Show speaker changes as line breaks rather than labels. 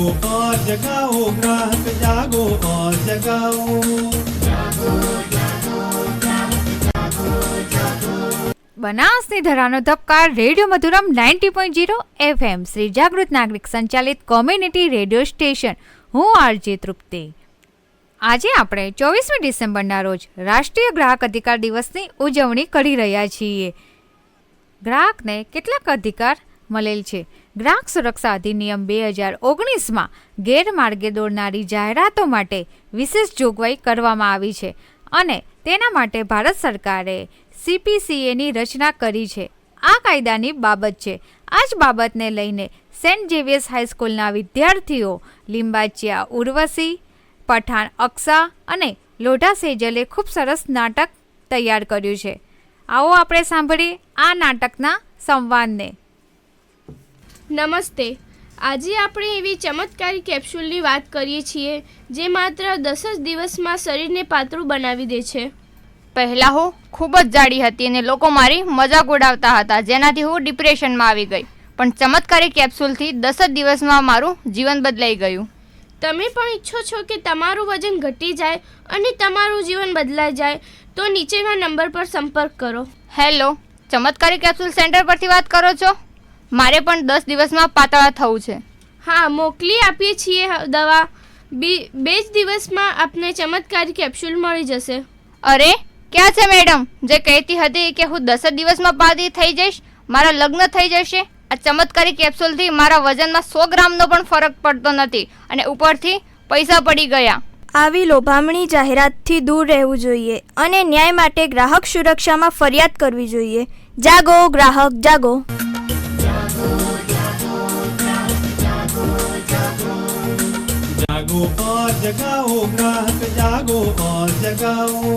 जागो और जगाओ ग्राहक जागो और जगाओ।
બનાસની ધરાનો ધબકાર રેડિયો મધુરમ 90.0 FM શ્રી જાગૃત નાગરિક સંચાલિત કોમ્યુનિટી રેડિયો સ્ટેશન. હું આરજે તૃપ્તિ. આજે આપણે 24મી ડિસેમ્બરના રોજ રાષ્ટ્રીય ગ્રાહક અધિકાર દિવસની ઉજવણી કરી રહ્યા છીએ. ગ્રાહકને કેટલાક અધિકાર મળેલ છે. ગ્રાહક સુરક્ષા અધિનિયમ 2019માં ગેરમાર્ગે દોરનારી જાહેરાતો માટે વિશેષ જોગવાઈ કરવામાં આવી છે અને તેના માટે ભારત સરકારે CPCAની રચના કરી છે. આ કાયદાની બાબત છે. આ જ બાબતને લઈને સેન્ટ ઝેવિયર્સ હાઈસ્કૂલના વિદ્યાર્થીઓ લીંબાચિયા ઉર્વશી, પઠાણ અક્ષા અને લોઢા સેજલે ખૂબ સરસ નાટક તૈયાર કર્યું છે. આવો આપણે સાંભળીએ આ નાટકના સંવાદને.
નમસ્તે. આજે આપણે એવી ચમત્કારી કેપ્સ્યુલની વાત કરીએ છીએ જે માત્ર 10 જ દિવસમાં શરીરને પાતળું બનાવી દે છે.
પહેલાં હું ખૂબ જ જાડી હતી અને લોકો મારી મજાક ઉડાવતા હતા, જેનાથી હું ડિપ્રેશનમાં આવી ગઈ. પણ ચમત્કારી કેપ્સ્યુલથી 10 જ દિવસમાં મારું જીવન બદલાઈ ગયું.
તમે પણ ઈચ્છો છો કે તમારું વજન ઘટી જાય અને તમારું જીવન બદલાઈ જાય તો નીચેના નંબર પર સંપર્ક કરો.
હેલો, ચમત્કારી કેપ્સ્યુલ સેન્ટર પરથી વાત કરો છો? મારે પણ 10 દિવસમાં પાતળા થવું છે.
હા, મોકલી આપીએ છીએ દવા. 2 જ દિવસમાં આપને ચમત્કારી કેપ્સ્યુલ મળી જશે.
અરે, ક્યાં છે મેડમ જે કહેતી હતી કે હું 10 જ દિવસમાં પાતળી થઈ જઈશ, મારા લગ્ન થઈ જશે? આ ચમત્કારી કેપ્સ્યુલથી મારા વજનમાં 100 ગ્રામનો પણ ફરક પડતો નથી અને ઉપરથી પૈસા પડી ગયા.
આવી લોભામણી જાહેરાતથી દૂર રહેવું જોઈએ અને ન્યાય માટે ગ્રાહક સુરક્ષામાં ફરિયાદ કરવી જોઈએ. જાગો ગ્રાહક જાગો.
जागो और जगाओ ग्राहक जागो और जगाओ।